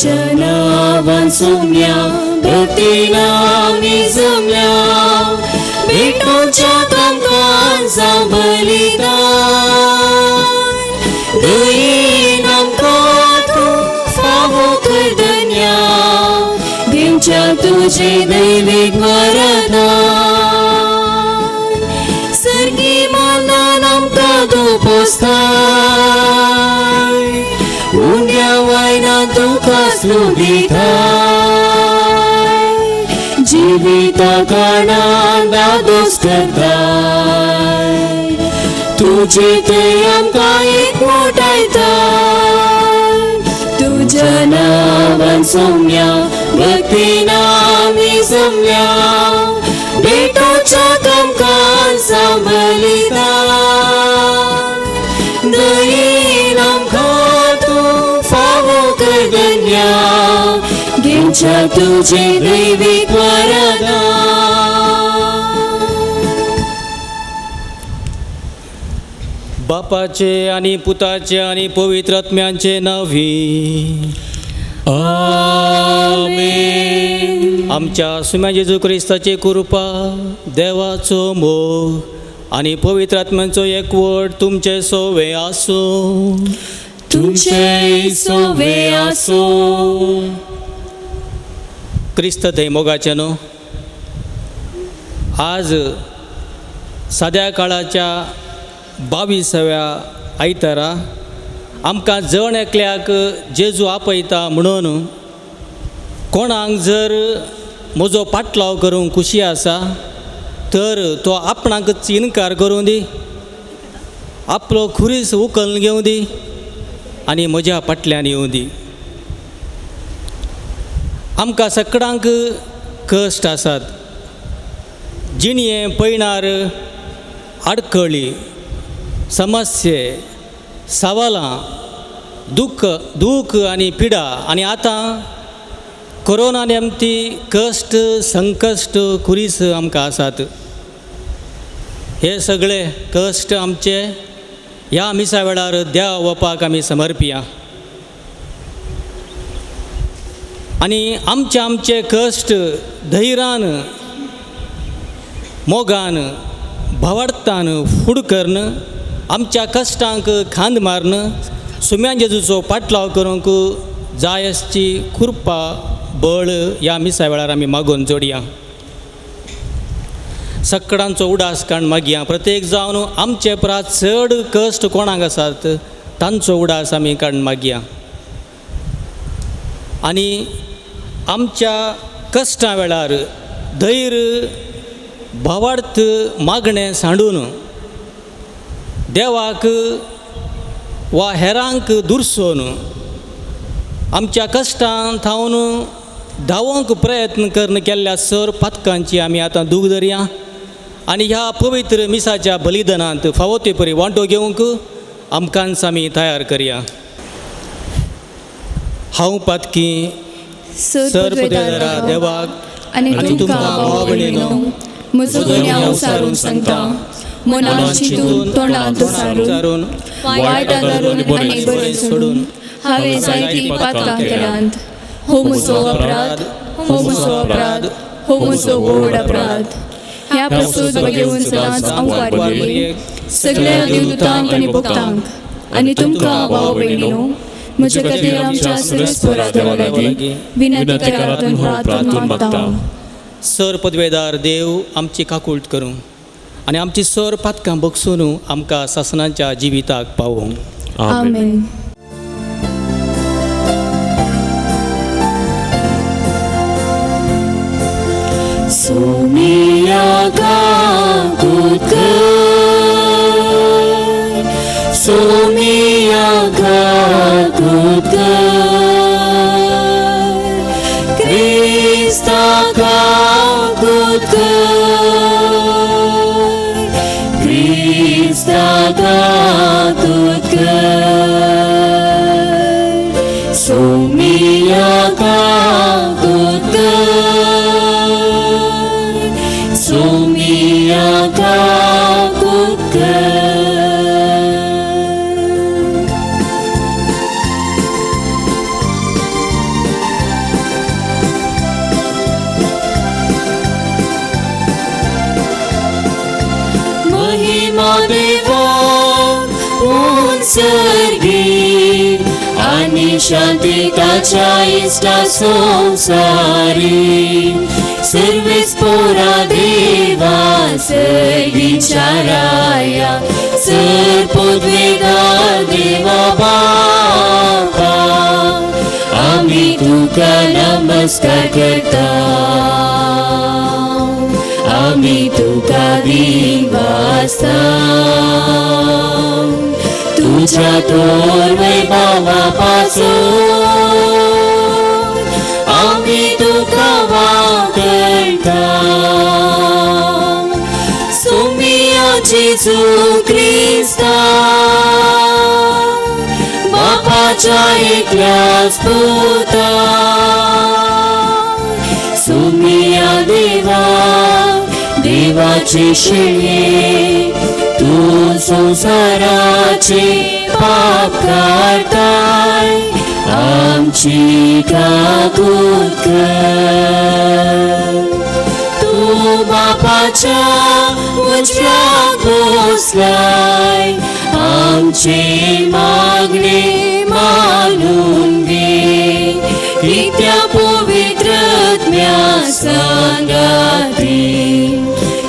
तुझ्या नावान सोम्या भक्तीना आमी जमल्या भेटोच्या कामकान सांबलिदान देईन आमकां तूं फावो करदन्या देवच्या तुझे दैवीक वरदान सर्गी मानान आमकां तूं पोसताय उंड्या वायना तुका स्लोभिताय जिविता कारणान दादोस करताय तुझे ते आमकां एकवटायताय तुझ्या नावान सोम्या भक्तीना आमी जमल्या भेटोच्या कामकान सांबलिदान देईन आमकां तूं फावो करदन्या घेवच्या तुझे दैवीक वरदान. बापाचे आणि पुताचे आणि पवित्र आत्म्यांचे नावी आमेन. आमच्या सुम्या जेजू क्रिस्ताची कृपा देवाचो मोग आणि पवित्र आत्म्यांचो एकवट तुमचे सोवे आसूं तुमचे सोवे आसूं. क्रिस्त धैमोगाचे न्हू आज सद्या काळाच्या 22व्या आयतारा आमकां जण एकल्याक जेजू आपयता म्हणून कोणाक जर म्हजो पाटलाव करूंक खुशी आसा तर तो आपणाकच इन्कार करूं दी आपलो खुरीस उखलून घेवं दी आनी म्हज्या पाटल्यान येवं दी. आमकां सगळ्यांक कश्ट आसात जिणये पयणार आडखळी समस्ये सवालां दूख आनी पिडा आनी आतां कोरोना नेमती कश्ट संकश्ट खुरीस आमकां आसात. हे सगळे कश्ट आमचे ह्या मिसा वेळार देवा वपाक आमी समर्पिया आनी आमचे कश्ट धैर्यान मोगान भावार्थान फुड करन आमच्या कश्टांक खांद मारन सुम्या जेजूचो पाटलाव करूंक जाय आसची कृपा बळ ह्या मिसा वेळार आमी मागून जोडया. सगळ्यांचो उडास काण मागया प्रत्येक जावन आमचे परस चड कश्ट कोणाक आसात तांचो उडास आमी काण मागया आनी आमच्या कश्टा वेळार धैर्य भावार्थ मागणें सांडून देवाक वा हेरांक दुर्सोन आमच्या कश्टांत थावन धावोंक प्रयत्न करन केल्ल्या सर पातकांची आमी आतां दूख धरया आनी ह्या पवित्र मिसाच्या बलिदानांत फावो ते परी वांटो घेवंक आमकांच आमी तयार करया. हांव पातकी सर पदवेदारा देवाक आनी तुमकां भावा भयणीनो म्हजो गुन्यांव सारून सांगता मनान चिंतून तोंडांत सारून वायटां धरून आनी बरें सोडून हांवें जायतीं पातकां केल्यांत. हो म्हजो अपराध हो म्हजो अपराध हो म्हजो व्हड अपराध. ह्या प्रसूत घेवन सदांच हांव वारली सगळ्या देवदूतांक आनी भक्तांक आनी तुमकां भाव भयणीनो म्हजे खातीर आमच्या सरस्वरा देवा लागीं विनंती करातून प्रार्थना मागता. सर पदवेदार देव आमची काकूळट करूं आनी आमची सर पातकां बगसून आमकां सासणाच्या जिविताक पावूं. आमेन. सोमिया काकूट सोमिया काकूट क्रिस्ता काकूट क्रिस्ता काकूट सोमिया काकूट सोमिया काकूट. निसर्गी आणि शांतिताच्या इष्टा संसारी सर्वेच पोरा देवा सर्गीच्या राया सरपोद्वेदार देवा बापा आम्ही तुका नमस्कार करता आम्ही तुका दिवास्ता तुझ्या थोर वैभवापासून आम्ही तुका वाकळता सोमिया जेजू ख्रिस्ता बापाच्या एकल्याच पुता सोमिया देवा देवाचे शेळे तू संसाराचे पाप काढताय आमची काकूत कर तू बापाच्या उजव्यात बसलाय आमचे मागणे मानून घे की त्या पवित्रत्म्या सांगाती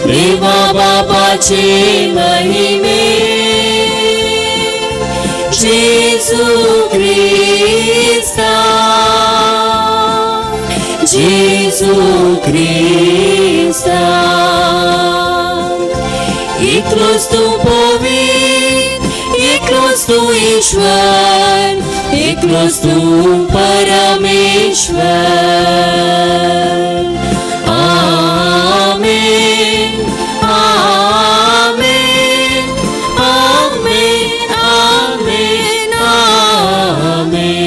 देवा बापाचे महिमे जेजू ख्रिस्ता जेजू ख्रिस्ता एकलोच तू पवित्र एकलोच तू ईश्वर एकलोच तू परमेश्वर आमेन आमेन आमेन आमेन आमेन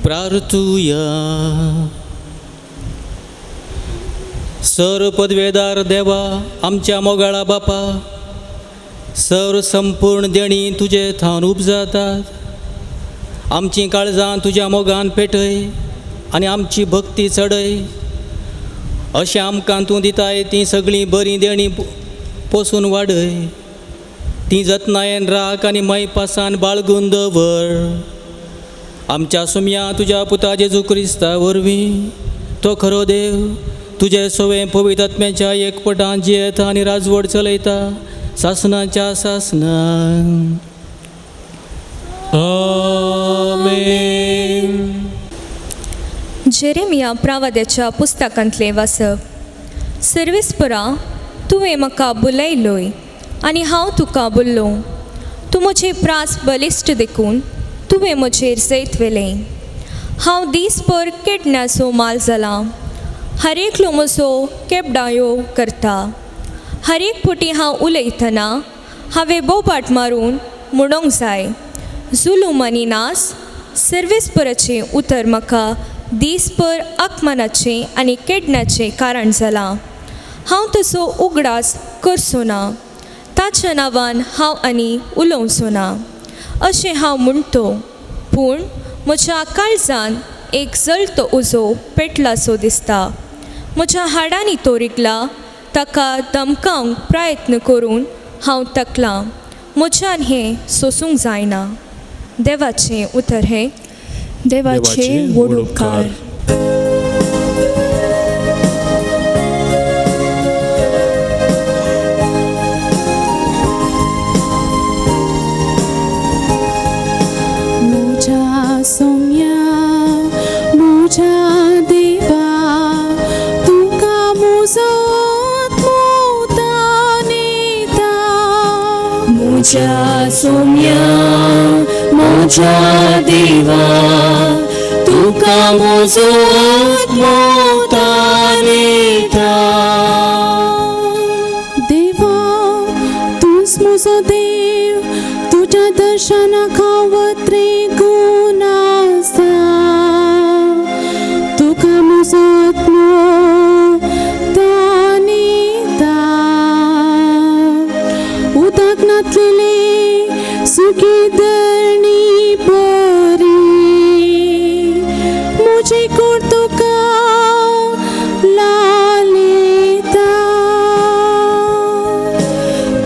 प्रार्थूया सर्व पदवेदार देवा आमच्या मोगाळा बापा सर्व संपूर्ण देणी तुजे थान उपजातात आमची काळजां तुज्या मोगान पेटय आनी आमची भक्ती चडय अशें आमकां तूं दिताय ती सगळीं बरीं देणी पोसून वाडय ती जतनायेन राख आनी मैपासान बाळगून दवर आमच्या सुमया तुज्या पुता जेजू क्रिस्ता वरवीं तो खरो देव तुजे सवे पवित्र आत्म्याच्या एकपटान जियेता आनी राजवट चलयता सासनाच्या सासनान आमेन. जेरेमिया प्रावाद्याच्या पुस्तकांतले वाचप. सर्वेस्परा तुवें म्हाका बुलयलोय आनी हांव तुका बुल्लो तूं म्हजे प्रास बलिश्ट देखून तुवें म्हजेर जैतवेलें हांव दिसभर केडण्याचो माल जाला हर एकलो म्हजो केपडायो करता हर एक फावटी हांव उलयतना हांवें बोबाट मारून म्हणोंक जाय जुलूम आनी नास सर्वेस्पराचें उतर म्हाका दिसभर अपमानाचें आनी केडण्याचें कारण जालां हांव तसो उगडास करचो ना ताच्या नांवान हांव आनी उलोवचो ना अशें हांव म्हणटो पूण म्हज्या काळजान एक जळतो उजो पेटलासो दिसता म्हज्या हाडांनी तो रिगला ताका धमकावंक प्रयत्न करून हांव तकलां म्हज्यान हें सोसूंक जायना देवाचें उतर हें देवाचे व्हड उपकार मोजा सोम्या मोजा देवा तुका मोजो मोतानेता मोजा सोम्या मोजा देवा तुका मोजो मोतानेता देवा तूच मोजो देव तुझ्या दर्शनाक हांव वत्रेकून आसा तुका मोजो आत्मो तानेता उदक नातलेले सुखी धरणी बरी मुझे कोण तुका लालेता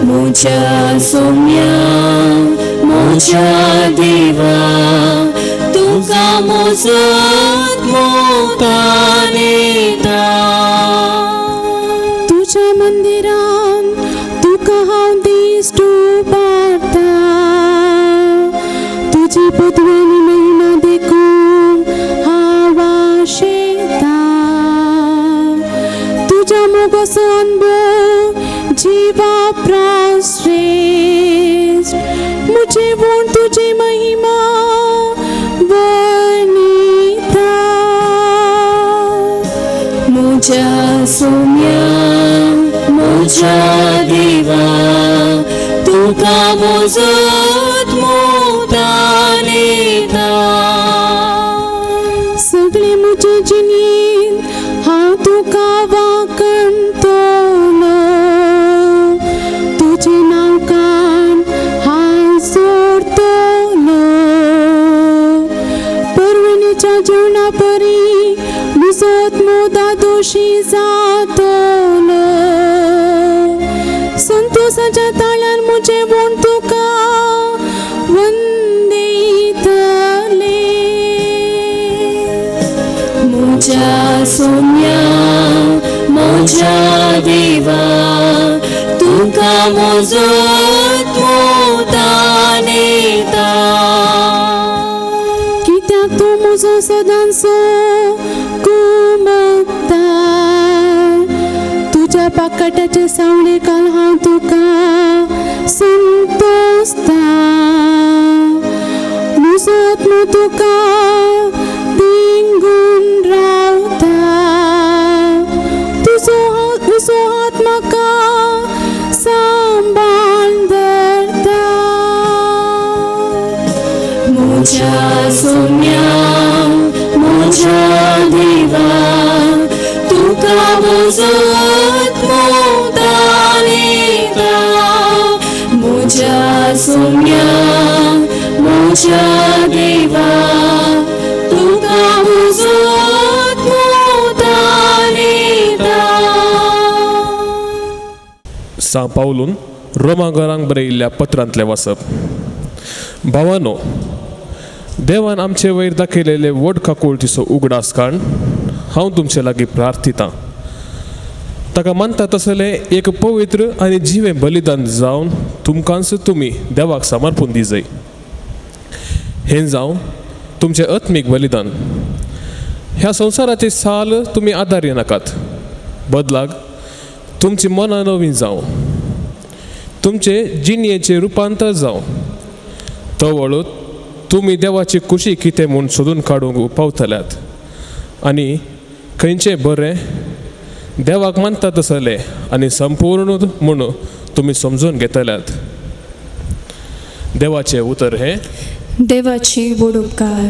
मोच्या सौम्या मोच्या देवा तुका मोजत मोतानेता तुझ्या मंदिरान तुका हांव दिश्टू पावता तुझी पदवेनी महिमा देखून हांव आशेता तुझ्या मोगाचो अनुभव जीवा प्राश्रेष्ठ मुझे वोण तुझी महिमा वर्णिता मोच्या सौम्या मोच्या देवा तुका मोजत मोतानेता सगळे मुझे जिणेंत हांव तुका वाकणटलो तुझे नांव कान हांव सोडटलो परवणीच्या जेवणा परी मुजत मोदा दोशी जातलो संतोषाच्या ताळ्यान मुझे वोण तुका वंदितले मोच्या सौम्या मोच्या देवा तुका मोजत मोतानेता कित्याक तूं म्हजो सदांचो कुमकदार तुज्या पाकाटाचे सावळे काल हांव तुका संतोसता म्हजो आत्मो तुका तिंगून रावता तुजो हात म्हाका सांबाळ धरता मोच्या सौम्या मोच्या देवा तुका मोजत मोतानेता मोच्या सौम्या मोच्या देवा तुका मोजत मोतानेता सा पावलून रोमांकरांक बरयिल्ल्या पत्रांतले वाचप. भावानो, देवान आमचे वयर दाखयलेले व्हड काकुळटीचो उगडास काण हांव तुमचे लागीं प्रार्थितां. ताका मानता तसले एक पवित्र आनी जिवें बलिदान जावन तुमकांच तुमी देवाक समर्पून दिजय. हें जावं तुमचें आत्मीक बलिदान. ह्या संवसाराची साल तुमी आदार्य नाकात. बदलाक तुमची मनां नवीन जावं, तुमचे जिणयेचें रुपांतर जावं. तवळूच तुमी देवाची खुशी कितें म्हूण सोदून काडूंक पावतल्यात आनी खंयचें बरें देवाक मानता तसलें आनी संपूर्ण म्हूण तुमी समजून घेतल्यात. देवाचें उतर हें देवाची व्हड उपकार.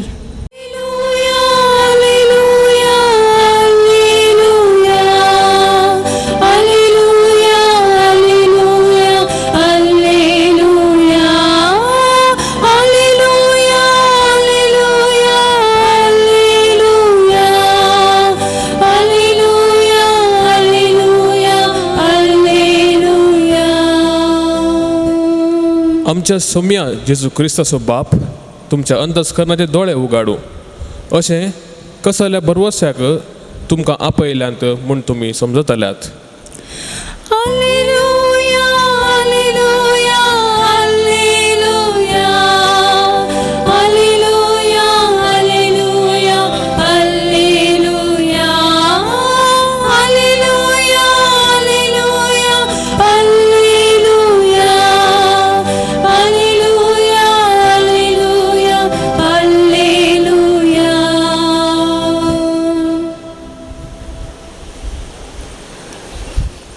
आमच्या सौम्या जेजू क्रिस्ताचो बाप तुमच्या अंतस्करणाचे दोळे उगाडू अशें कसल्या भरवश्याक तुमकां आपयल्यांत म्हूण तुमी समजतल्यात.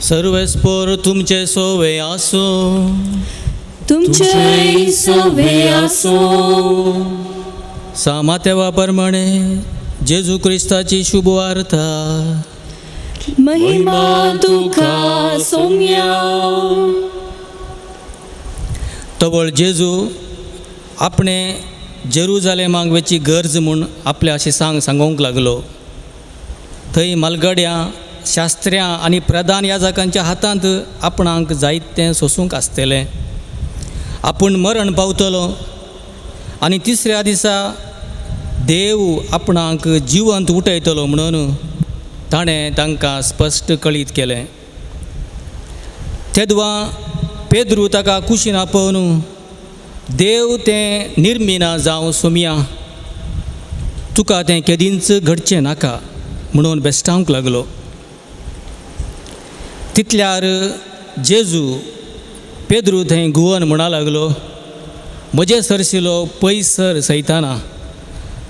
सर्वेस्पर तुमचे सोवे आसो. तुमचे सोवे आसो. सामातेवा प्रमाणे जेजू क्रिस्ताची शुभ वार्ता. महिमा तुका सौम्या. तवळ जेजू आपणे जेरुजालेमाक वेची गरज म्हूण आपल्या अशें सांगूंक लागलो. थंय मालगड्यां शास्त्र्यां आनी प्रधान याजकांच्या हातांत आपणाक जायतें सोसूंक आसतलें. आपूण मरण पावतलो आनी तिसऱ्या दिसा देव आपणाक जिवंत उठयतलो म्हणून ताणें तांकां स्पश्ट कळीत केलें. तेदवा पेद्रू ताका कुशीन आपोवन देव तें निर्मिना जावं सोमया तुका तें केदींच घडचें नाका म्हणून बेश्टावंक लागलो. तितल्यार जेजू पेद्रू थंय घुवन म्हणा लागलो, म्हजे सरशिलो पयस सर सैताना,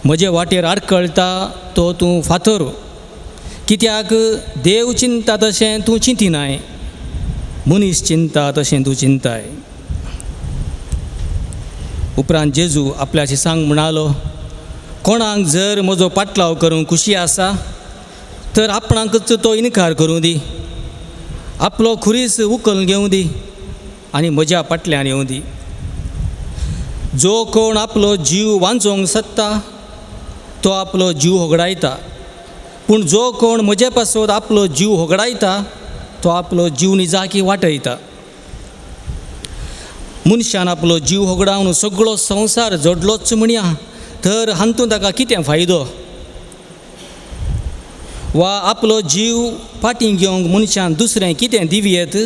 म्हजे वाटेर आडकळटा तो तूं फातर, कित्याक देव चिंता तशें तूं चिंतिनाय, मनीस चिंता तशें तूं चिंताय. उपरांत जेजू आपल्या शिसांक म्हणालो, कोणाक जर म्हजो पाटलाव करूंक खुशी आसा तर आपणाकच तो इन्कार करूं दी, आपलो खुरीस उखलून घेवं दी आनी म्हज्या पाटल्यान येवं दी. जो कोण आपलो जीव वांचोवंक सोदता तो आपलो जीव होगडायता, पूण जो कोण म्हजे पासत आपलो जीव होगडायता तो आपलो जीव निजाकी वाटयता. मनशान आपलो जीव होगडावन सगळो संवसार जोडलोच म्हणया तर हातूंत ताका कितें फायदो? वा आपलो जीव फाटीं घेवंक मनशान दुसरें कितें दिवयेत?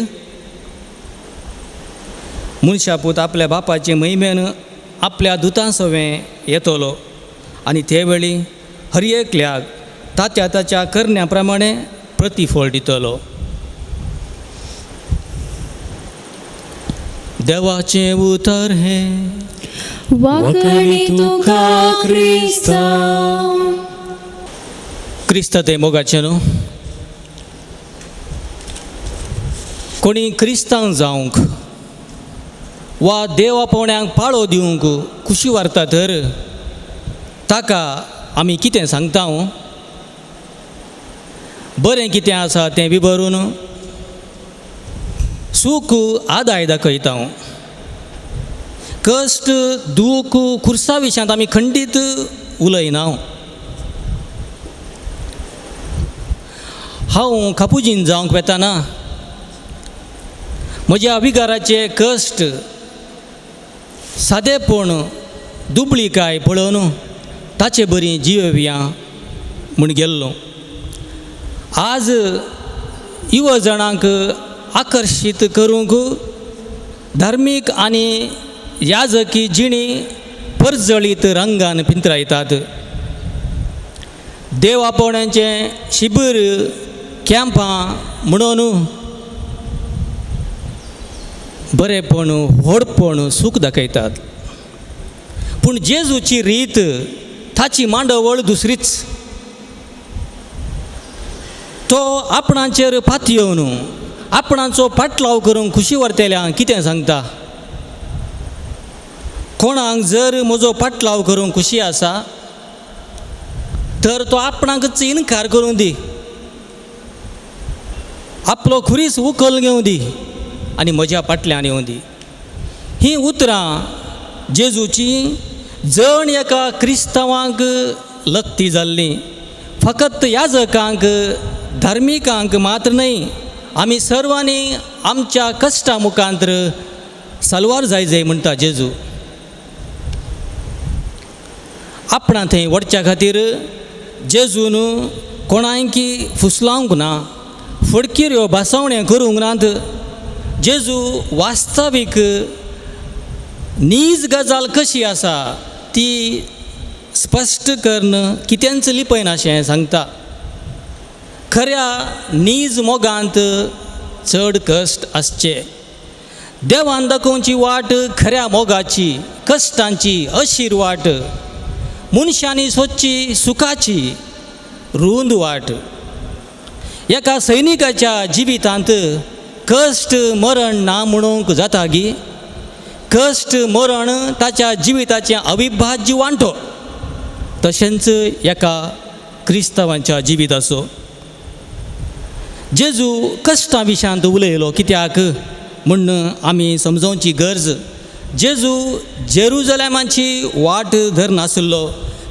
मनशापूत आपल्या बापाचे महिमेन आपल्या दुतां सवें येतलो आनी ते वेळी हर एकल्याक ताच्या ताच्या करण्या प्रमाणे प्रतिफळ दितलो. देवाचें उतर हें वाकणी तुका क्रिस्ता. क्रिस्त ते मोगाचें न्हू. कोणी क्रिस्तांव जावंक वा देवा पावण्यांक पाळो दिवंक खुशी व्हरता तर ताका आमी कितें सांगता? बरें कितें आसा तें विबरून सूख आदाय दाखयता. कश्ट दूख खुर्सा विशयांत आमी खंडीत उलयना. हांव कापुजीन जावंक वेताना म्हज्या विगाराचे कश्ट सादेपण दुबळीकाय पळोवन ताचे बरी जिवेवया म्हूण गेल्लो. आज युवा जाणांक आकर्शीत करूंक धार्मीक आनी याजकी जिणी परजळीत रंगान पिंतरायतात. देव आपोवण्यांचें शिबीर कॅम्पां म्हणून बरेपण व्हडपण सूख दाखयतात. पूण जेजूची रीत ताची मांडवळ दुसरीच. तो आपणाचेर पातयेवन आपणाचो पाटलाव करूंक खुशी व्हरतल्यांक कितें सांगता? कोणाक जर म्हजो पाटलाव करूंक खुशी आसा तर तो आपणाकच इन्कार करूं दी, आपलो खुरीस उखल घेवं दी आनी म्हज्या पाटल्यान येवं दी. ही उतरां जेजूची जण एका क्रिस्तांवांक लक्ती जाल्ली. फकत याजकांक धार्मिकांक मात्र न्हय, आमी सर्वांनी आमच्या कश्टा मुखांतर सालवार जाय म्हणटा जेजू. आपणा थंय वडच्या खातीर जेजून कोणायकी फुसलावंक ना, फडकिऱ्यो भासावण्यो करूंक नात. जेजू वास्तवीक नीज गजाल कशी आसा ती स्पश्ट करून कितेंच लिपयनाशें सांगता. खऱ्या नीज मोगांत चड कश्ट आसचे. देवान दाखोवची वाट खऱ्या मोगाची, कश्टांची अशीर वाट, मनशांनी सोदची सुखाची रुंद वाट. एका सैनिकाच्या जिवितांत कश्ट मरण ना म्हणूंक जाता गी. कश्ट मरण ताच्या जिविताचें अविभाज्य वांटो. तशेंच एका क्रिस्तांवांच्या जिविताचो. जेजू कश्टां विशयांत उलयलो कित्याक म्हण आमी समजोवची गरज. जेजू जेरुजलेमाची वाट धरनासलो.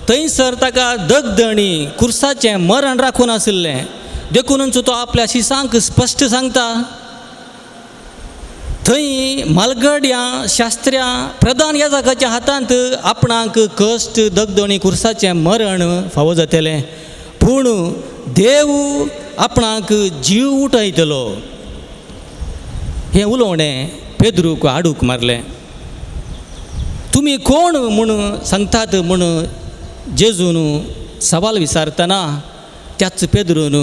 थंयसर ताका दगदणी खुर्साचें मरण राखून आसलें. देखूनच तो आपल्या शिसांक स्पश्ट सांगता थंय मालगड या शास्त्र्या प्रधान याजकाच्या हातांत आपणाक कश्ट दगदणी कुर्साचें मरण फावो जातलें, पूण देव आपणाक जीव उठयतलो. हें उलोवणें पेद्रूक आडूक मारलें. तुमी कोण म्हूण सांगतात म्हूण जेजून सवाल विचारतना त्याच पेद्रून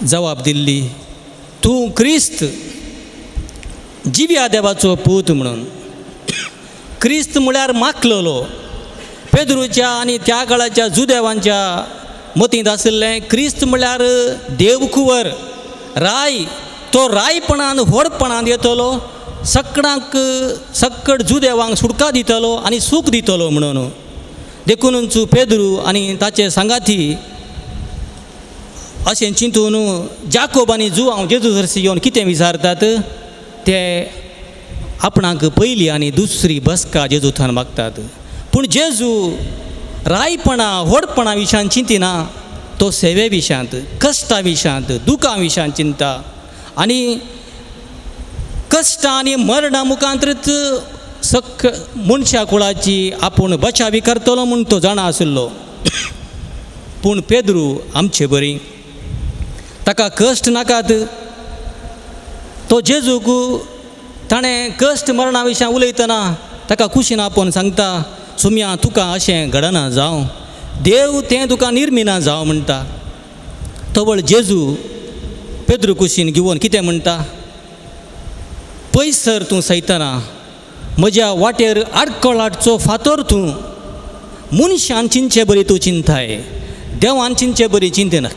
जबाब दिल्ली, तूं क्रिस्त जिव्या देवाचो पूत म्हणून. क्रिस्त म्हळ्यार माखलेलो. पेद्रूच्या आनी त्या काळाच्या जुदेवांच्या मतींत आशिल्लें क्रिस्त म्हळ्यार देवकुंवर, राय. तो रायपणान व्हडपणान येतलो, सक्कड जुदेवांक सुटका दितलो आनी सूख दितलो म्हणून. देखूनच पेद्रू आनी ताचे सांगाती अशें चिंतून जाकोब आनी जुवांव जेजू हरशी येवन कितें विचारतात ते आपणाक पयली आनी दुसरी बसका जेजू थंय मागतात. पूण जेजू रायपणा व्हडपणा विशयान चिंतिना, तो सेवे विशयांत, कश्टा विशयांत, दुखां विशयांत चिंता. आनी कश्ट आनी मरणा मुखांतरच मनशा कुळाची आपूण बचावी करतलो म्हूण तो जाणा आशिल्लो. पूण पेद्रू आमचे बरी, ताका कश्ट नाकात. तो जेजूक ताणें कश्ट मरणा विशयां उलयतना ताका कुशीन आपोवन सांगता, सुम्या तुका अशें घडना जावं, देव तें तुका निर्मिना जावं म्हणटा. तवळ जेजू पेद्रू कुशीन घेवन कितें म्हणटा, पयसर तूं सैताना, म्हज्या वाटेर आडकोळाटचो फातर तूं. मनशान चिंचे बरी तूं चिंताय, देवान चिंचे बरी चिंतना.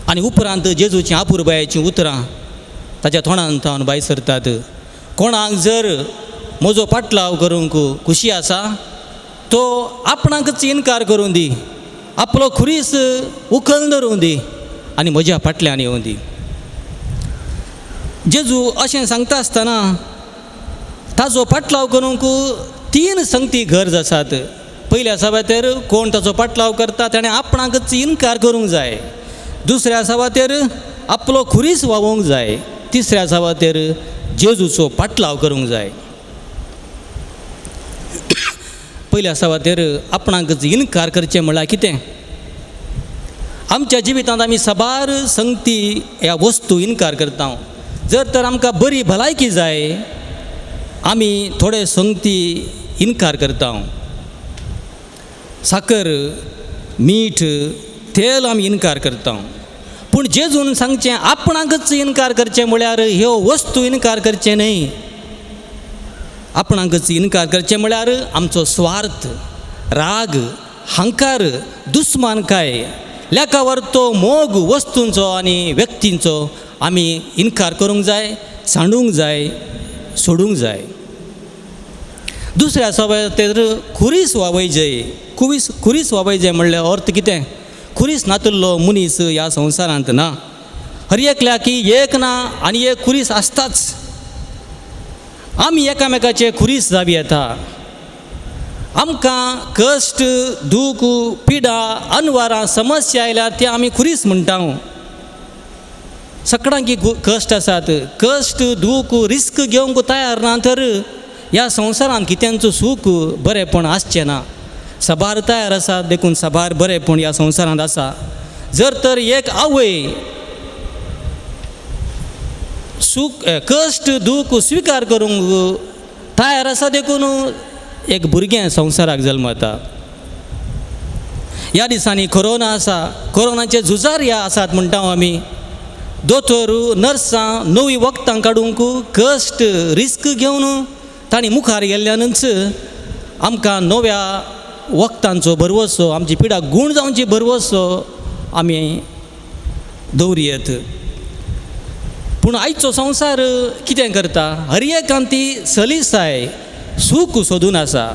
आनी उपरांत जेजूची आपुरबायाचीं उतरां ताच्या तोंडान थावन भायर सरतात. कोणाक जर म्हजो पाटलाव करूंक खुशी आसा तो आपणाकच इन्कार करूं दी, आपलो खुरीस उखल धरूं दी आनी म्हज्या फाटल्यान येवं दी. जेजू अशें सांगता आसतना ताजो पाटलाव करूंक 3 संगती गरज आसात. पयल्या सवातेर कोण ताचो पाटलाव करता ताणें आपणाकच इन्कार करूंक जाय. दुसऱ्या सवातेर आपलो खुरीस व्हावूंक जाय. तिसऱ्या सवातेर जेजूचो पाटलाव करूंक जाय. पयल्या सवातेर आपणाकच इन्कार करचें म्हळ्यार कितें? आमच्या जिवितांत आमी साबार संगती ह्या वस्तू इन्कार करता. जर तर आमकां बरी भलायकी जाय आमी थोडे संगती इन्कार करता. साकर, मीठ, तेल आमी इन्कार करता. पूण जेजून सांगचें आपणाकच इन्कार करचें म्हळ्यार ह्यो वस्तू इन्कार करचें न्हय. आपणाकच इन्कार करचें म्हळ्यार आमचो स्वार्थ, राग, हंकार, दुस्मानकाय, लेका व्हरतो मोग वस्तूंचो आनी व्यक्तींचो आमी इन्कार करूंक जाय, सांडूंक जाय, सोडूंक जाय. दुसऱ्या सवातेर खुरीस वावयजे. खुरीस वावयजे म्हणल्यार अर्थ कितें? खुरीस नातिल्लो मनीस ह्या संवसारांत ना. हर एकल्याक एक ना आनी एक खुरीस आसताच. आमी एकामेकाचे खुरीस जावी येता. आमकां कश्ट, दूख, पिडा, अनवरां, समस्या आयल्यार ते आमी खुरीस म्हणटा. सगळ्यांक कश्ट आसात. कश्ट, दूख, रिस्क घेवंक तयार ना तर ह्या संवसारांत कित्यांचो सूख बरेंपण आसचें ना. सबार तयार आसा, देखून सबार बरेंपण ह्या संवसारांत आसा. जर तर एक आवय कश्ट, दूख स्विकार करूंक तयार आसा, देखून एक भुरगें संवसाराक जल्मता. ह्या दिसांनी कोरोना आसा. कोरोनाचे झुजार ह्या आसात म्हणटा आमी. दोतोर, नर्सां नवीं वखदां काडूंक कश्ट, रिस्क घेवन तांणी मुखार गेल्ल्यानच आमकां नव्या वखदांचो भरवसो, आमची पिडा गूण जावची भरवसो आमी दवरियेत. पूण आयचो संवसार कितें करता? हर एकान ती सलिसाय, सूख सोदून आसा.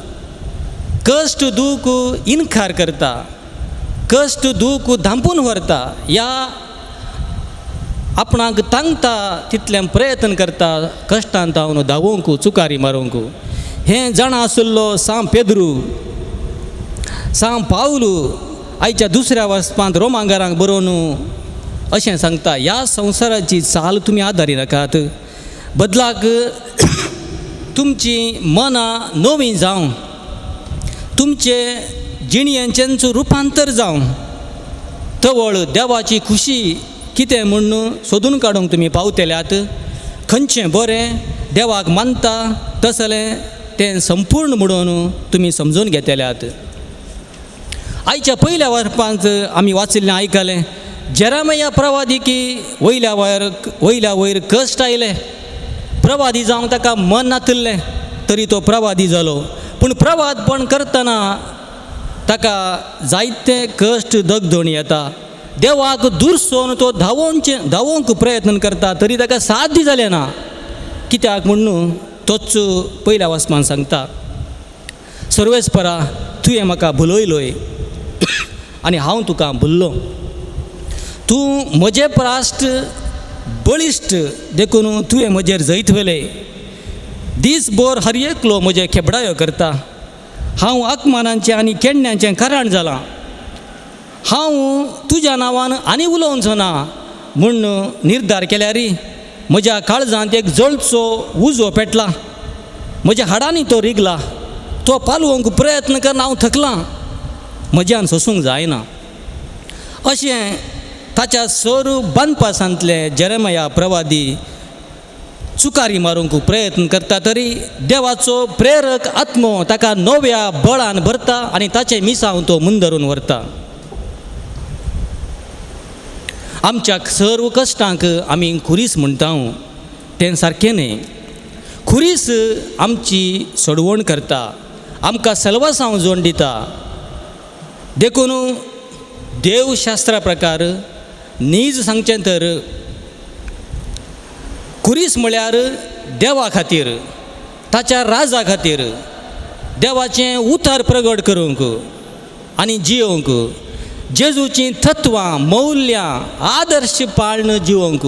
कश्ट, दूख इन्कार करता. कश्ट, दूख धांपून व्हरता. ह्या आपणाक तांगता तितलें प्रयत्न करता कश्टांत हांव धांवूंक, चुकारी मारूंक. हें जाणा आशिल्लो सांव पेद्रू, सांव पावलू आयच्या दुसऱ्या वस्पांत रोमांगरांक बरोवन अशें सांगता, ह्या संवसाराची चाल तुमी आदारी नाकात, बदलाक तुमची मनां नवीं जावं, तुमचे जिणयेंचेंचो रुपांतर जावं, तवळ देवाची खुशी कितें म्हूण सोदून काडूंक तुमी पावतल्यात. खंयचें बरें देवाक मानता तसलें तें संपूर्ण म्हणून तुमी समजून घेतल्यात. आयच्या पयल्या वरपांत आमी वाचिल्लें आयकलें, जेरेमिया प्रवादिकी वयल्या वयर कश्ट आयले, प्रवादी जावंक ताका मन नातिल्लें, तरी तो प्रवादी जालो. पूण प्रवादपण करतना ताका जायते कश्ट दगदण येता. देवाक दुरसोन तो धांवोंक प्रयत्न करता, तरी ताका साध्य जालें ना. कित्याक म्हणून तोच पयल्या वचपान सांगता, सर्वेस्परा तुवें म्हाका भुलयलोय आनी हांव तुका भुल्लो. तूं म्हजें प्राश्ट बळिश्ट देखून तुवें म्हजेर जैतवेले. दीसभर हर एकलो म्हजे खेबडायो करता. हांव आकमानांचें आनी केण्ण्यांचें कारण जालां. हांव तुज्या नांवान आनी उलोवचो ना म्हूण निर्धार केल्यार म्हज्या काळजांत एक जळचो उजो पेटला. म्हज्या हाडांनी तो रिगला. तो पालवंक प्रयत्न करना हांव थकलां, म्हज्यान सोसूंक जायना. अशें ताच्या सर बांदपा सांतले जेरेमिया प्रवादी चुकारी मारूंक प्रयत्न करता, तरी देवाचो प्रेरक आत्मो ताका नव्या बळान भरता आनी ताचे मिसांव तो मुंदरून व्हरता. आमच्या सर्व कश्टांक आमी खुरीस म्हणटा, तें सारकें न्ही. खुरीस आमची सोडवण करता, आमकां सल्वासांव जोड दिता. देखून देवशास्त्रा प्रकार नीज सांगचें तर खुरीस म्हळ्यार देवा खातीर, ताच्या राजा खातीर, देवाचें उतार प्रगट करूंक आनी जियोंक, जेजूची तत्वां मौल्यां आदर्श पाळन जिवोंक,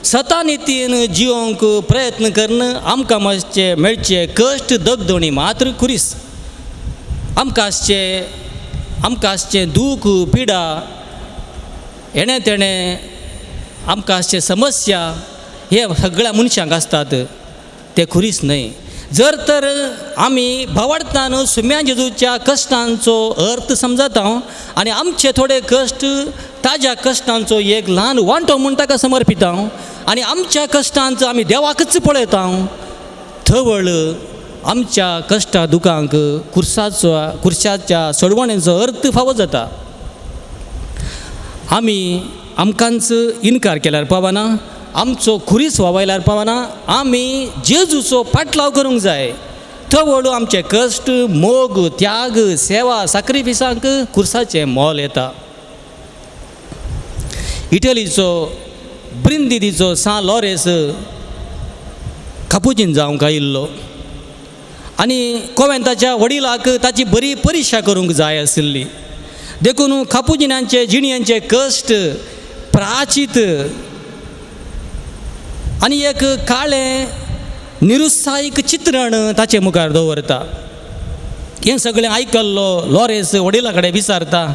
सतानितीन जिवोंक प्रयत्न करन आमकां मातशें मेळचे कश्ट दगदणी मात्र खुरीस. आमकां आसचें दूख पिडा हेणे तेणें आमकां आसचे समस्या हे सगळ्या मनशांक आसतात, ते खुरीस न्हय. जर तर आमी भावार्थान सुम्या जेजूच्या कश्टांचो अर्थ समजता आनी आमचे थोडे कश्ट ताज्या कश्टांचो एक ल्हान वांटो म्हूण ताका समर्पिता आनी आमच्या कश्टांचो आमी देवाकच पळयता, थवळ आमच्या कश्टा दुखांक खुर्शाच्या सोडवणेचो अर्थ फावो जाता. आमकांच इन्कार केल्यार पावना, आमचो खुरीस वावयल्यार पावना. आमी जेजूचो पाटलाव करूंक जाय. थवळ आमचे कश्ट मोग त्याग सेवा सॅक्रिफिसांक खुर्साचें मोल येता. इटलीचो ब्रिंदिदीचो सान लॉरेस कापुजीन जावंक आयिल्लो आनी कोवेंताच्या वडिलाक ताची बरी परिक्षा करूंक जाय आशिल्ली. देखून कापुजिनांचे जिणयांचे कश्ट प्राचीत आनी एक काळें निरुत्साहीक चित्रण ताचे मुखार दवरता. हें सगळें आयकल्लो लॉरेस वडिला कडेन विचारता,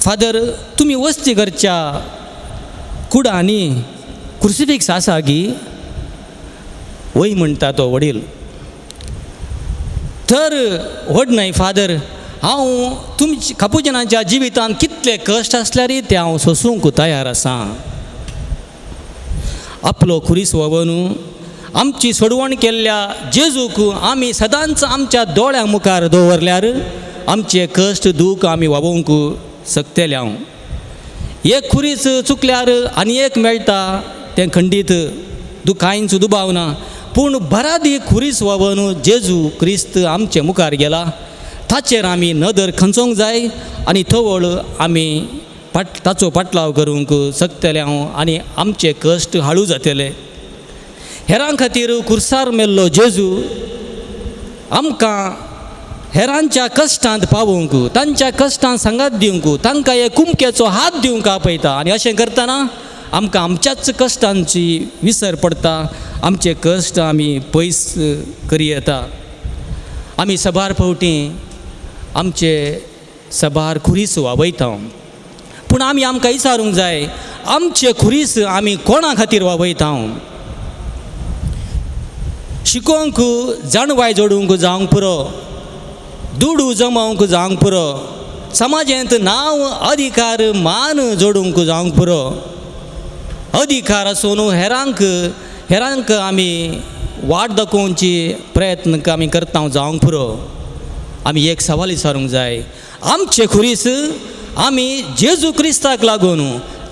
फादर तुमी वस्ती घरच्या कुडांनी क्रुसिफिक्स आसा गी? वय म्हणटा तो वडील. तर व्हड न्हय फादर, हांव तुमच्या कापुजिनांच्या जिवितांत कितले कश्ट आसल्यार ते हांव सोसूंक तयार आसा. आपलो खुरीस व्हरून आमची सोडवण केल्ल्या जेजूक आमी सदांच आमच्या दोळ्या मुखार दवरल्यार आमचे कश्ट दूख आमी व्हांबोवंक शकतले. एक खुरीस चुकल्यार आनी एक मेळटा तें खंडीत कांयच दुबाव ना. पूण बरादी खुरीस व्हांबून जेजू क्रिस्त आमचे मुखार गेला, ताचेर आमी नदर खंचोवंक जाय आनी थवळ आमी ताचो पाटलाव करूंक शकतले आनी आमचे कश्ट हाळू जातले. हेरां खातीर खुर्सार मेल्लो जेजू आमकां हेरांच्या कश्टांत पावोवंक, तांच्या कश्टांत सांगात दिवंक, तांकां एक कुमकेचो हात दिवंक आपयता. आनी अशें करतना आमकां आमच्याच कश्टांची विसर पडटा, आमचे कश्ट आमी पयस करी येता. आमी सबार फावटी आमचे सबार खुरीस वावयता पूण आमी आमकां विचारूंक जाय आमचे खुरीस आमी कोणा खातीर वावयता शिकोवंक जाणवाय जोडूंक जावंक पुरो दुडू जमावंक जावंक पुरो समाजांत नांव अधिकार मान जोडूंक जावंक पुरो अधिकार आसून हेरांक आमी वाट दाखोवची प्रयत्न आमी करता जावंक पुरो आमी एक सवाल विचारूंक जाय आमचे खुरीस आमी जेजू क्रिस्ताक लागून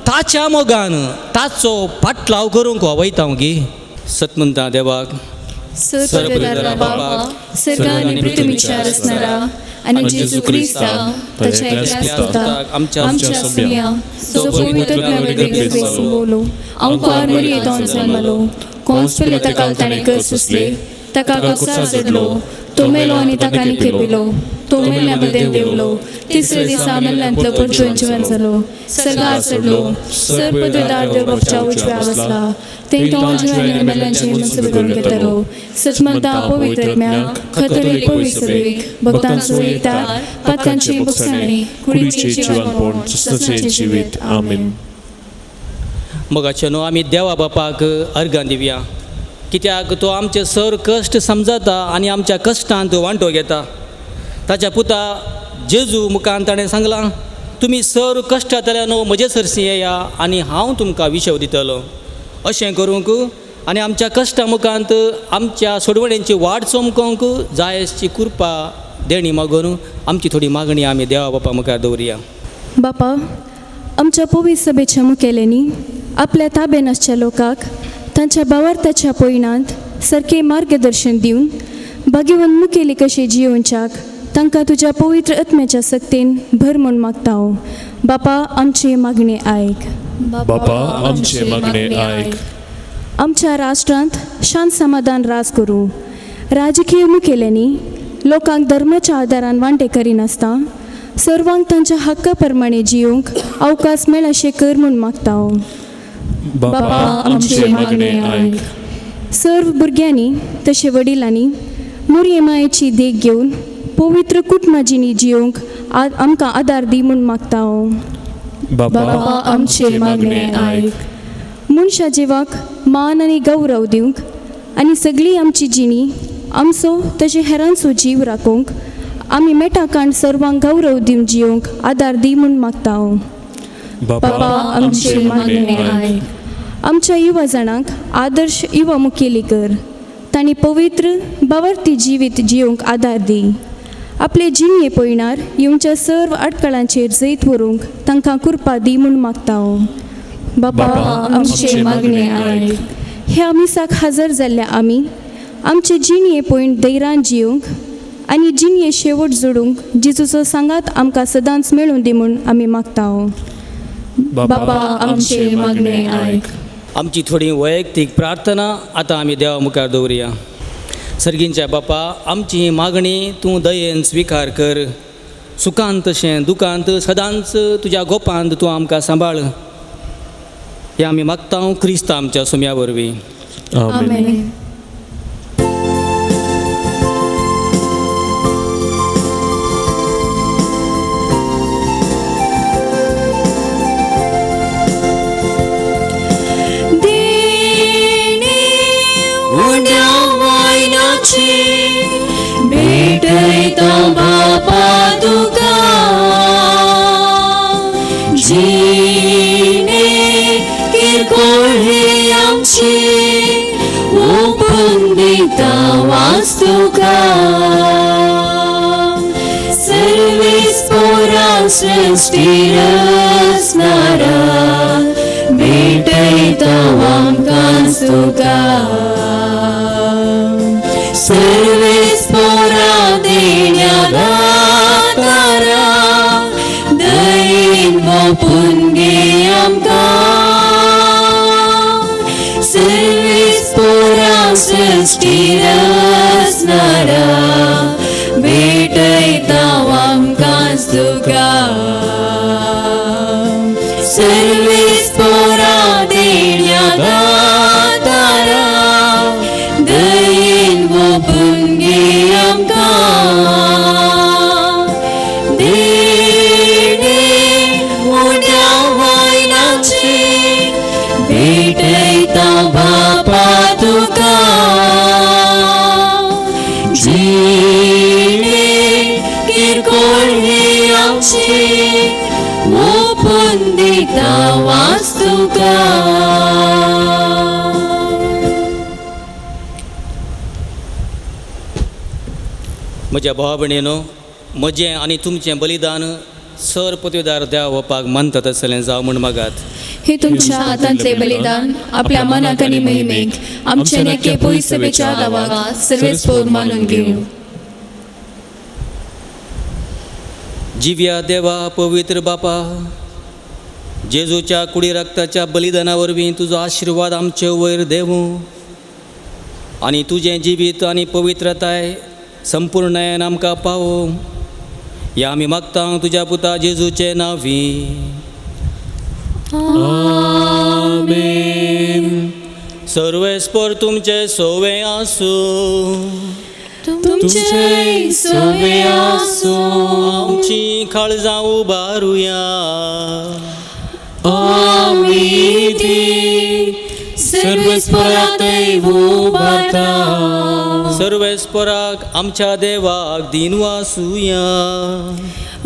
ताच्या मोगान ताचो पाटलाव करूंक वयता गी सतमंता देवाक सर्वपिता बाबा सर्गां आनी पृथ्वीच्या रचणारा आणि जेजू क्रिस्ता ताच्या एकल्याच पुताक आमच्या सगळ्या जो पवित्र वेगळे बोलो अंकार मरियेतान जल्मलो कोंस पयले ताका ताणें कर सुसले ताका कोसार चडलो तो मेलो आनी ताका निखेपिलो तो मेल्ल्या बदेव देवलो तिसरे दिसा मेल्ल्यांतलो परतून जिवन जालो सर्गार चडलो सर्पददार देव बापच्या उजव्या बसला तेंकां जिवन मेल्ल्यांचे मुसलमान घेतलो सचमंता पवित्र आत्म्याक खतरेक पवित्र सभेक भक्तांचो एकठांय पातकांची मुक्साणी कुडीचे जीवनपण सचें जिवीत आमीन. मगाचे न्हू आमी देवा बापाक अर्गां दिवया कित्याक तो आमचे सर कश्ट समजता आनी आमच्या कश्टांत वांटो घेता ताच्या पुता जेजू मुखान ताणें सांगलां तुमी सर कश्टांतल्यान न्हू म्हजे सरसी येया आनी हांव तुमकां विशव दितलो अशें करूंक आनी आमच्या कश्टा मुखांत आमच्या सोडवण्यांची वाट चमकोवंक जायची कृपा देणी मागून आमची थोडी मागणी आमी देवा बापा मुखार दवरया. बापा आमच्या पवित्र सभेच्या मुखेल्यांनी आपल्या ताब्यान आसच्या लोकांक तांच्या भावार्थाच्या पयणांत सारकें मार्गदर्शन दिवन भाग्यवन मुखेली कशें जियोवच्याक तांकां तुज्या पवित्र आत्म्याच्या सक्तीन भर म्हूण मागता हांव. बापा आमची मागणी आयक. बापा आमचे मागणे आयक. आमच्या राष्ट्रांत शांत समाधान रास करूं राजकीय मुखेल्यांनी लोकांक धर्माच्या आदारान वांटे करिनासता सर्वांक तांच्या हक्का प्रमाणे जियोवंक अवकाश मेळ अशें कर म्हूण मागता हांव. बापा आमचे मागणे आयक. सर्व भुरग्यांनी तशें वडिलांनी मोरये मायेची देख घेवन पवित्र कुटुंबाजीनी जियोवंक आमकां आदार दी म्हूण मागता हांव. बापा आमचे मागणे आयक. मनशा जिवाक मान आनी गौरव दिवंक आनी सगळी आमची जिणी आमचो तशें हेरांचो जीव राखूंक आमी मेटाकांड सर्वांक गौरव दिवन जियोवंक आदार दी म्हूण मागता हांव. बापा आमचे मागणे आयक. आमच्या युवा जाणांक आदर्श युवा मुखेली कर तांणी पवित्र भावार्थी जिवीत जियोवंक आदार दी. आपले जिणये पयणार येवच्या सर्व आडकळांचेर जैत व्हरूंक तांकां कृपा दी म्हूण मागता हांव. बापा आमचे मागणे आयक. ह्या मिसाक हजर जाल्ल्या आमी आमचे जिणये पयण धैर्यान जियोवंक आनी जिणये शेवट जोडूंक जेजूचो सांगात आमकां सदांच मेळून दी म्हूण आमी मागता हांव. बापा आमचे मागणे आयक. आमची थोडी वैयक्तीक प्रार्थना आतां आमी देवा मुखार दवरया. सर्गींच्या बापा आमची ही मागणी तूं दयेन स्विकार कर. सुखांत तशें दुखांत सदांच तुज्या गोपांत तूं आमकां सांबाळ हें आमी मागता क्रिस्त आमच्या सुम्या वरवीं. आमेन. भेटयता बापा तुका जिणे किरकोळ हे आमचे ओपन दिता वास्तुका सर्वेस पोरा सृष्टी रचणारा भेटयता आमकां तुका सर्वेस पोरा देण्या दातारा दयेन मोपून घे आमकां सर्वेस पोरा सृष्टी रचणारा भेटयता आमकां तुका सर्वेस पोरा देण्या दातारा दयेन मोपून घे आमकां म्हज्या भावा भयणीनो, म्हजें आनी तुमचें बलिदान सर पदवीदार देवापाक मानतात आसलें जावं म्हूण मागात. हे तुमच्या हातांतले बलिदान आपल्या मनाक आनी महिमेक आमचे नेके पळय सभेच्या गांवाक सर्वेस्पोर मानून घेवं. जिव्या देवा पवित्र बापा, जेजूच्या कुडी रक्ताच्या बलिदाना वरवीं तुजो आशिर्वाद आमचे वयर देवूं आनी तुजें जिवीत आनी पवित्रताय संपूर्णयन आमकां पावो. हे आमी मागता तुज्या पुता जेजूचे नांवी. सर्वेस्पर तुमचे सोवे आसूं. तुमचे सोवे आसूं. आमची काळजां उबारुया. आमी ती सर्वेस्परांतय उबारता. सर्वेस्पराक आमच्या देवाक दिन वासुया.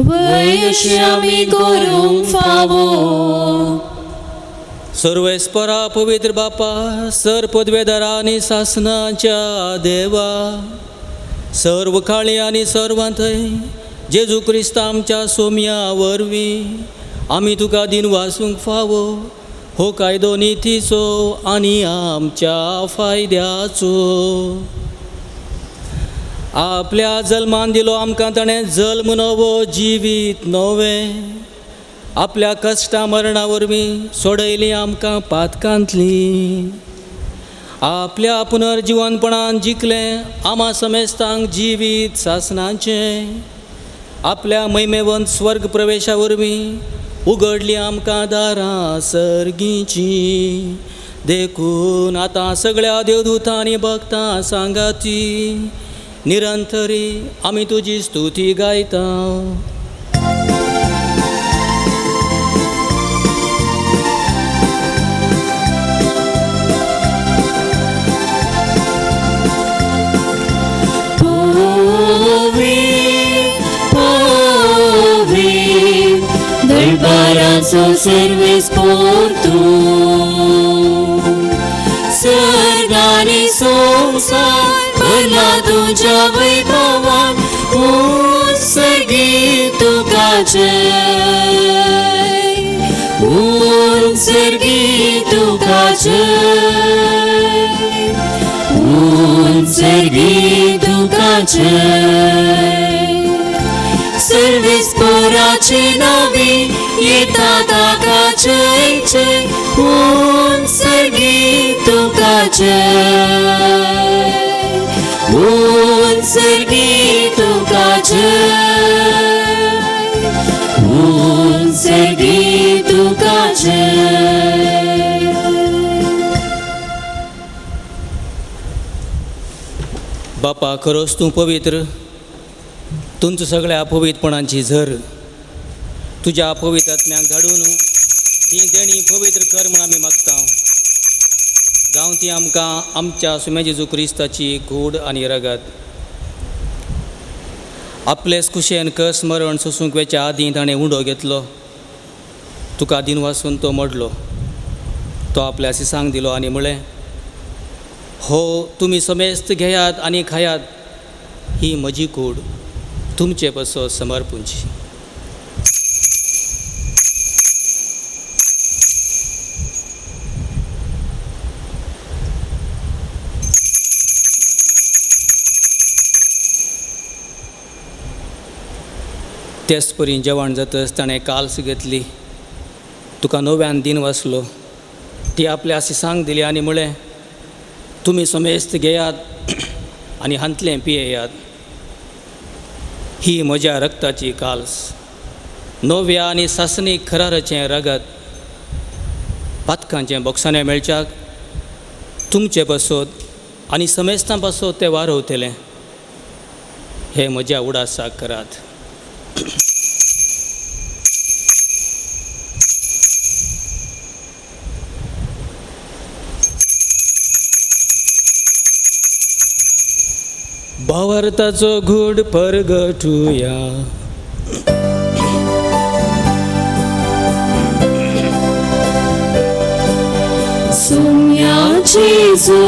वयशे आमी करूंक फावो. सर्वेस्परा पवित्र बापा, सर पदवेदारा आनी शासनाच्या देवा, सर्व काळी आनी सर्वांतय जेजू क्रिस्त आमच्या सोम्या वरवीं आमी तुका दिन वासूंक फावो. हो कायदो नितीचो आनी आमच्या फायद्याचो. आपल्या जल्मान दिलो आमकां ताणें जल्म नवो जिवीत नवें. आपल्या कश्टा मरणा वरवीं सोडयली आमकां पातकांतली. आपल्या पुनर्जीवनपणान जिखलें आमा समेस्तांक जिवीत सासणाचें. आपल्या महिमेवंत स्वर्ग प्रवेशा वरवीं उगडली आमकां दारां सर्गीची. देखून आतां सगळ्या देवदूतां आनी भक्तां सांगाती निरंतरी आमी तुजी स्तुती गायता. दरबाराचो सर्वेस्पोर तूं. सर्ग आनी संवसार भरला तुज्या वैभवान. सर्गी तुका जय. सर्गी तुका जय. सर्गी तुका जय. सर्वेस्पराचे नावे येता ताका जय जय. सर्गी तुका जय. सर्गी तुका जय. सर्गी तुका जय. बापा, खरोच तूं पवित्र. तुमचं सगळ्या अपवित्रपणांची झर तुझ्या अपवित्र आत्म्याक धाडून ती देणी पवित्र कर म्हूण आमी मागता. जावं ती आमकां आमच्या सुम्या जेजू क्रिस्ताची कूड आनी रगत. आपलेच कुशेन कस मरण सोसूंक वेच्या आदीं ताणें उंडो घेतलो. तुका दिन वासून तो मडलो. तो आपल्या सिसांक दिलो आनी म्हळें, हो तुमी समेस्त घेयात आनी खायात. ही म्हजी कूड तुमचे पसो समर्पूंची. तेच परी जेवण जातच ताणें काल्स घेतली. तुका नव्यान दिन वासलो. ती आपल्या सिसांक दिली आनी म्हळें, तुमी समेस्त घेयात आनी हांतलें पियेयात. ही म्हज्या रक्ताची काल्स, नव्या आनी सासणीक खराराचें रगत. पातकांचें बोक्साने मेळच्याक तुमचे बसोत आनी समेस्तां पासत तें वारवतलें. हे म्हज्या उडासाक करात. भावार्थाचो घूड परगटुया. सुम्याची जो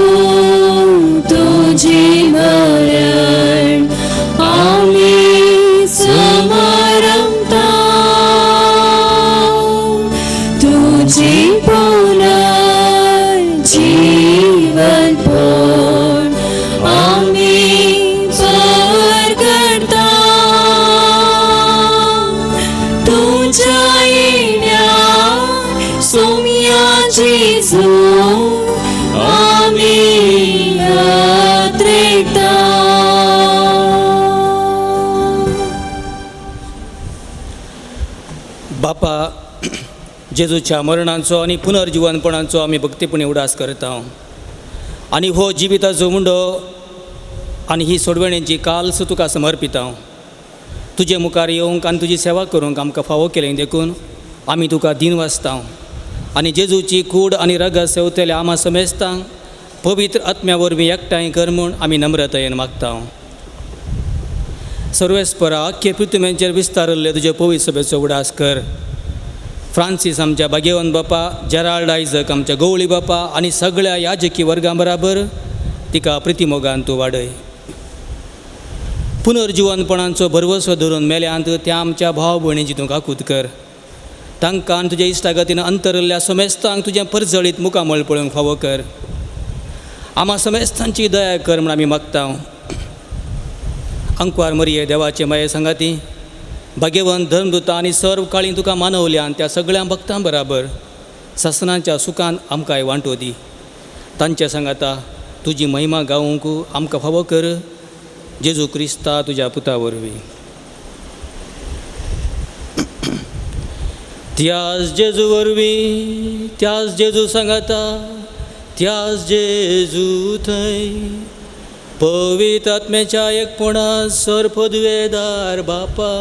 तुझी मरण जेजूच्या मरणाचो आनी पुनर्जीवनपणाचो आमी भक्तीपणी उडास करता आनी हो जिविताचो मुंडो आनी ही सोडवणेची काल्स तुका समर्पिता. तुजे मुखार येवंक आनी तुजी सेवा करूंक आमकां फावो केलें देखून आमी तुका दिनवासता आनी जेजूची कूड आनी रगत सेवतल्या आमा समेस्तांक पवित्र आत्म्या वरवीं एकठांय कर म्हूण आमी नम्रतायेन मागता. सर्वेस्परा अख्खे पृथ्वीचेर विस्तारिल्ले तुजे पवित्र सभेचो उडास कर. फ्रांसीस आमच्या भाग्यवंत बापा, जेराल्ड आयजक आमच्या गवळी बापा आनी सगळ्या याजकी वर्गां बराबर तिका प्रितीमोगान तूं वाडय. पुनर्जीवनपणाचो भरवसो धरून मेल्यांत त्या आमच्या भाव भयणींची तूं काकूत कर. तांकां आनी तुज्या इश्टागतीन अंतरिल्ल्या समेस्तांक तुजें परजळीत मुखामळ पळोवंक फावो कर. आमा समेस्तांची दया कर म्हूण आमी मागता. अंकवार मरिये देवाचे माये सांगाती, भाग्यवंत धर्मदूता आनी सर्व काळी तुका मानवल्यान त्या सगळ्या भक्तां बराबर ससनाच्या सुखान आमकांय वांटो दी. तांच्या सांगाता तुजी महिमा गावूंक आमकां फावो कर. जेजू क्रिस्ता तुज्या पुता वरवीं. त्याच जेजू वरवीं, त्याच जेजू सांगाता, त्याच जेजू थंय पवित्र आत्म्याच्या एकपणांत सर पदवेदार बापा,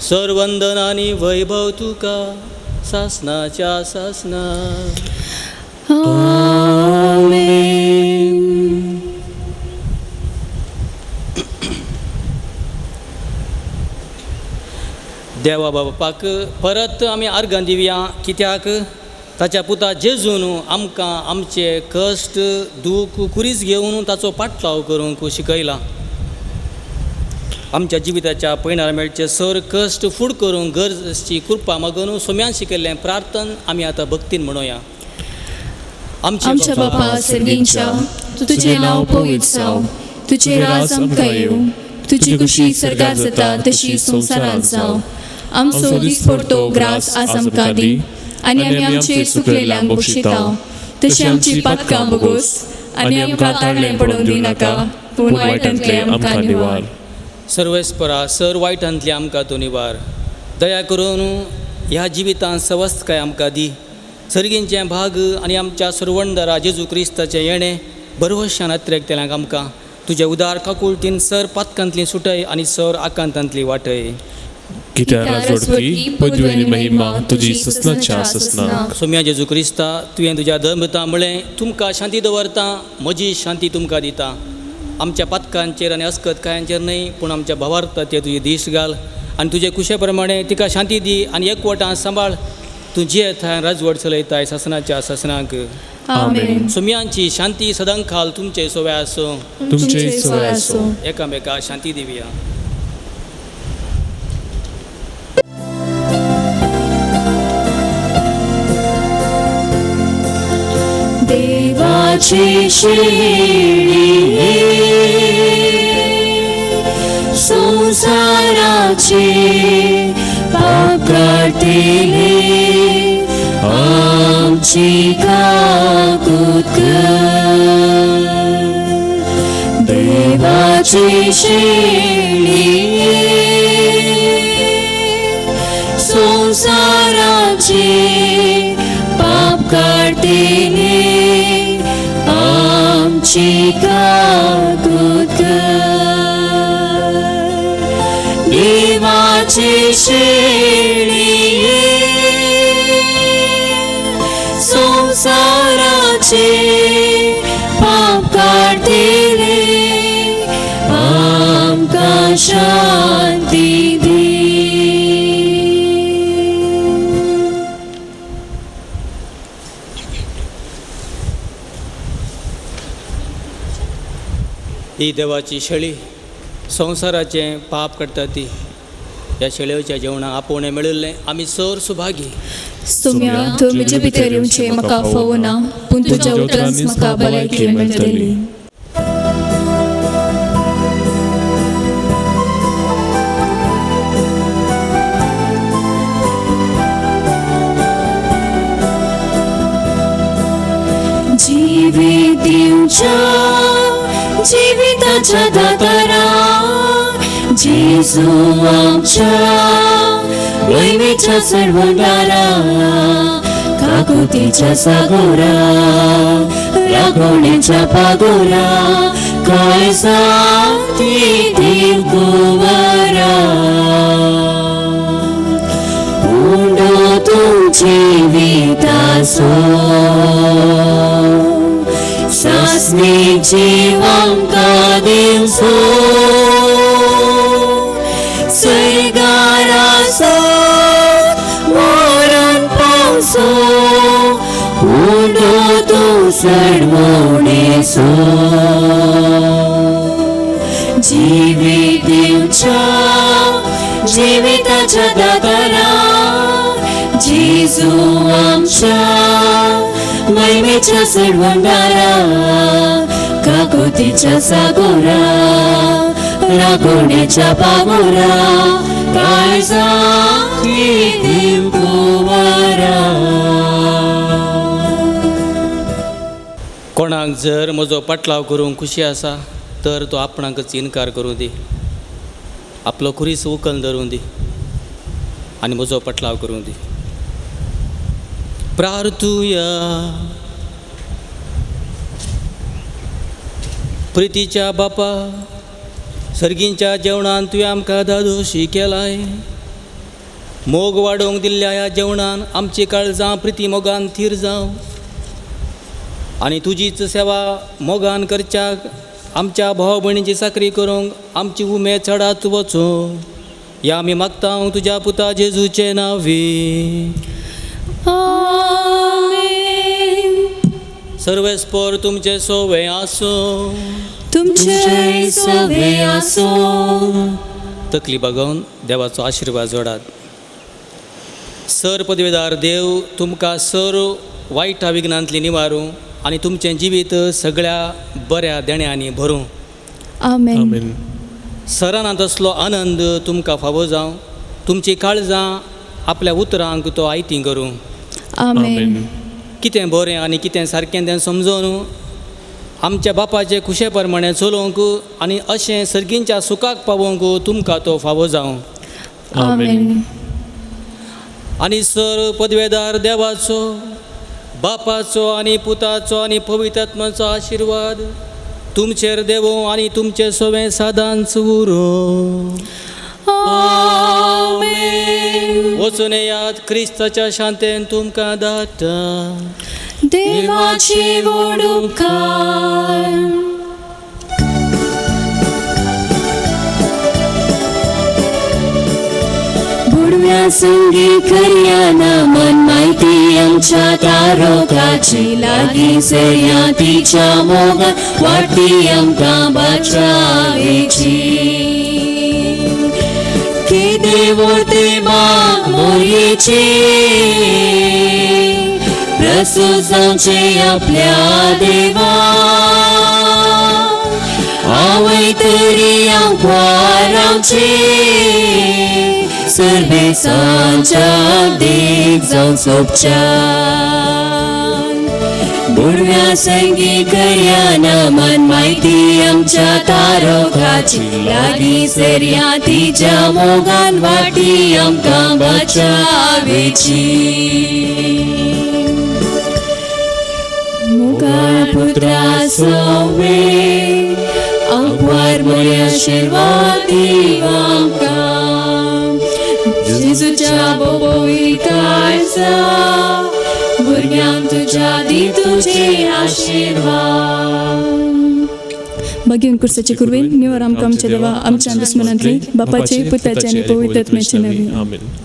सर वंदन आनी वैभव तुका सासनाच्या सासना. देवा बापाक परत आमी आर्गां दिवया, कित्याक ताच्या पुता जेजून आमकां आमचे कश्ट दूख कुरीस घेवन ताचो पाटलाव करूंक शिकयला. आमच्या जिविताच्या पैणार मेळचे सर कश्ट फूड करूंक गरजेची कृपा मागून सोम्यान शिकयल्लें प्रार्थन आमी आतां भक्तीन म्हणुया. आमच्या बापा सर्गींच्या, तुझे नांव पवित्र जावं, तुझे राज आमकां येवं, तुजी खुशी सर्गार जाता तशी संवसारांत जावं. आमचो दिसपडटो ग्रास आज आमकां दी आनी आमी आमचे चुकलेल्यांक बक्षिता, तशी आमची पातकां बोगोस आनी आमकां ताळणें पडोवंक दिनाका, पूण वायटांतले आमकां निवार. सर्वेस्परा सर वायटांतले आमकां तूं निवार. दया करून ह्या जिवितांत सवस्थकाय आमकां दी. सर्गींचे भाग आनी आमच्या सर्वंडरा जेजू क्रिस्ताचें येणें बरवशान अत्रेकतेल्यांक आमकां तुजे उदार काकुळटीन सर पातकांतली सुटय आनी सर आकांतांतली वाटय. कित्या राजवडकी पदवेनी महिमा तुजी ससनाच्या ससनाक. सोम्या जेजू क्रिस्ता, तुवें तुज्या धर्मता म्हळें तुमकां शांती दवरता, म्हजी शांती तुमकां दिता. आमच्या पातकांचेर आनी अस्कत कायांचेर न्हय, पूण आमच्या भावार्थाचेर तुजी दिश्ट घाल आनी तुजे कुशे प्रमाणे तिका शांती दी आनी एकवटान सांबाळ. तूं जे थंय राजवड चलयताय ससनाच्या ससनाक. आमेन. सोम्यांची शांती सदांखाल तुमचे सोव्या आसूं. तुमचे सवय आसूं. एकामेका शांती दिवया. देवाची शेळी संसाराचे पाप काढतेले आमची काकूत कर. देवाची शेळी संसाराचे पाप काढतेले आमची काकूत कर. देवाची शेळी संसाराचे पाप काढतेले आमकां शांती दी. ही देवाची शेळी संवसाराचें पाप काडटा ती. ह्या शेळयेच्या जेवणाक आपोवणें मेळिल्लें आमी चड सुभागी. सोम्या, तूं म्हजे भितर येवचें म्हाका फावो ना, पूण तुज्या उतरांच म्हाका भलायकी मेळटली. जिवीत दिवच्या जिविताच्या दातारा जेजू आमच्या मोहिमेच्या सर्व दारा काकुतीच्या सागोरा रागवण्याच्या पागोरा काय सांगती देव गोवारा उडो तुमची वितासो सासने जीवांका दिवसो सर्गारासो मोरण पावसो उडो तो सडवणेसो जीवित दिवच्या जीविताच्या दातारा जेजू आमच्या महिमेच्या सर्वांगारा काकुतीच्या सागोरा रागवण्याच्या पागोरा काय सांगती देव गोवारा कोणाक जर म्हजो पाटलाव करूंक खुशी आसा तर तो आपणाकच इन्कार करूं दी आपलो खुरीस उखल धरूं दी आनी म्हजो पाटलाव करूं दी प्रार्थुया प्रितीच्या बापा सर्गींच्या जेवणान तुवें आमकां धादोशी केलाय मोग वाडोवंक दिल्ल्या ह्या जेवणान आमची काळजां प्रिती मोगान थीर जावं आनी तुजीच सेवा मोगान करच्याक आमच्या भाव भयणीची साकरी करूंक आमची उमेद चडात वचो या आमी मागता तुज्या पुता जेजूचे नांवी सर्वेस्पर तुमचे सोवे आसो तुमचे सोवे आसो तकली बघून देवाचो आशिर्वाद जोडात सर पदवेदार देव तुमकां सर वायटा विघ्नांतली निवारूं आनी तुमचें जिवीत सगळ्या बऱ्या देण्यांनी भरूं आमेन आमेन. सराना तसलो आनंद तुमकां फावो जावं तुमची काळजां आपल्या उतरांक तो आयती करूं आमेन कितें बरें आनी कितें सारकें तें समजून आमच्या बापाचे खुशे प्रमाणे चलोवंक आनी अशें सर्गींच्या सुखाक पावोवंक तुमकां तो फावो जावं आमेन आनी सर पदवेदार देवाचो बापाचो आनी पुताचो आनी पवित्र आत्म्याचो आशिर्वाद तुमचेर देवो आनी तुमचे सोवें सदांच उरो वचून येयात क्रिस्ताच्या शांतेन तुमकां धाडटा देवाची व्हड उपकार बुडव्या संगी करया नामन माहिती आमच्या तारोकाची लागी सरया तिच्या मोगा वाटी आमकां बाचावेची की देवो ते माग मोरयेचे प्रसूत जावचे आपल्या देवा आवय तरी आमकां रावचे सर्वे सांच्या देख जावन सोपच्यान बुडव्या संगी करया नामन माहिती आमच्या तारोकाची लागी सरया तिच्या मोगान वाटी आमकां बाचावेची मोगाळ पुत्रा सोवे आंकवार बरे आशिर्वाद दी आमकां जेजूच्या बोबोई काळजा भुरग्यांक तुज्या दी तुजे आशिर्वाद भगीन कुर्साचे कुरवेन निवार आमकां आमच्या देवा आमच्या दुस्मनांतली बापाचे पुताचे आनी पवित्र आत्म्याचे नांवी आमेन.